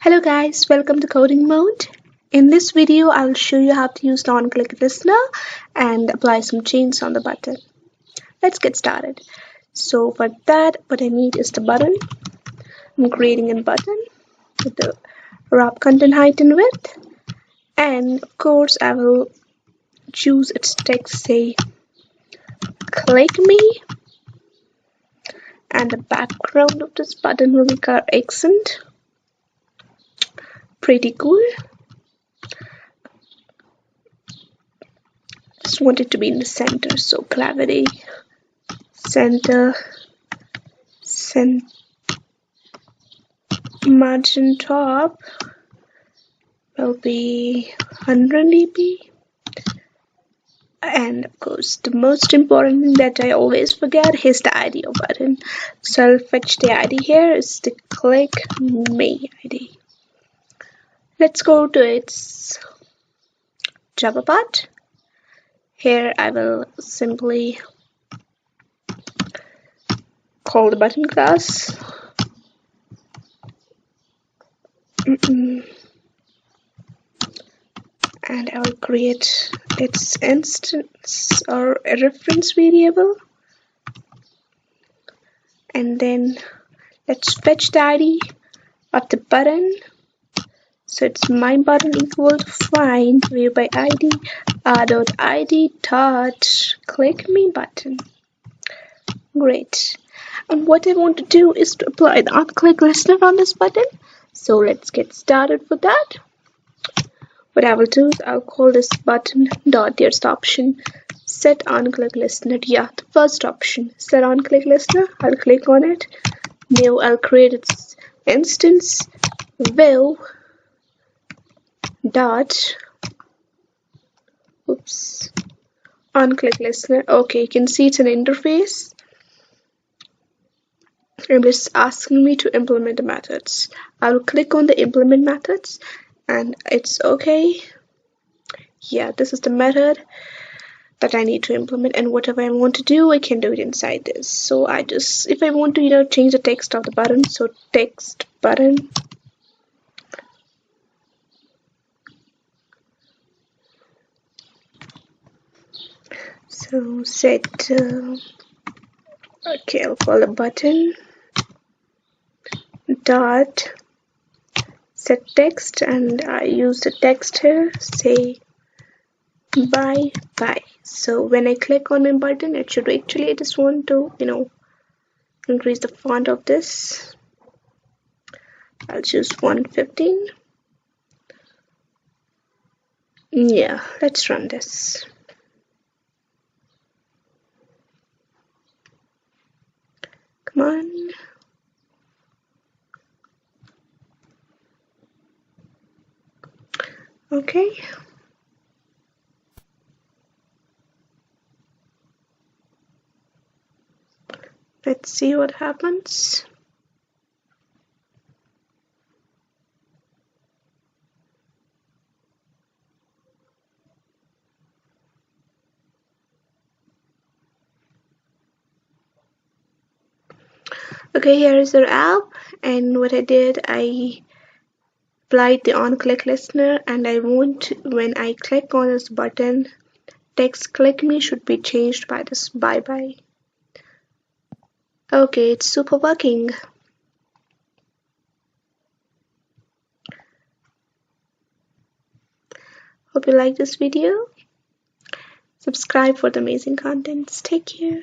Hello guys, welcome to coding mode. In this video, I'll show you how to use the onclick listener and apply some changes on the button. Let's get started. So for that, what I need is the button. I'm creating a button with the wrap content height and width. And of course, I will choose its text, say, click me. And the background of this button will be color accent. Pretty cool. Just want it to be in the center, so clarity, center, margin top will be 100 dp. And of course, the most important thing that I always forget is the ID of button. So I'll fetch the ID here. It's the click me ID. Let's go to its Java part. Here I will simply call the button class. And I will create its instance or a reference variable. And then let's fetch the ID of the button. So it's my button equal to find view by ID r.id dot click me button. Great. And what I want to do is to apply the onclick listener on this button. So let's get started with that. What I will do is I'll call this button dot there's the option set onclick listener. Yeah, the first option, set onclick listener. I'll click on it. Now I'll create its instance view dot onclick listener. Okay, you can see it's an interface. And it's asking me to implement the methods. I'll click on the implement methods and it's okay. Yeah, this is the method that I need to implement, and whatever I want to do, I can do it inside this. So I just, if I want to, change the text of the button, so text button. So set, okay, I'll call the button dot set text, and I use the text here, say bye bye. So when I click on my button, it should actually, I just want to increase the font of this. I'll choose 115. Yeah, let's run this. Come on. Okay. Let's see what happens. Okay, here is our app, and what I did, I applied the onclick listener, and I want, when I click on this button, text click me should be changed by this bye bye. Okay, it's super working. Hope you like this video. Subscribe for the amazing contents. Take care.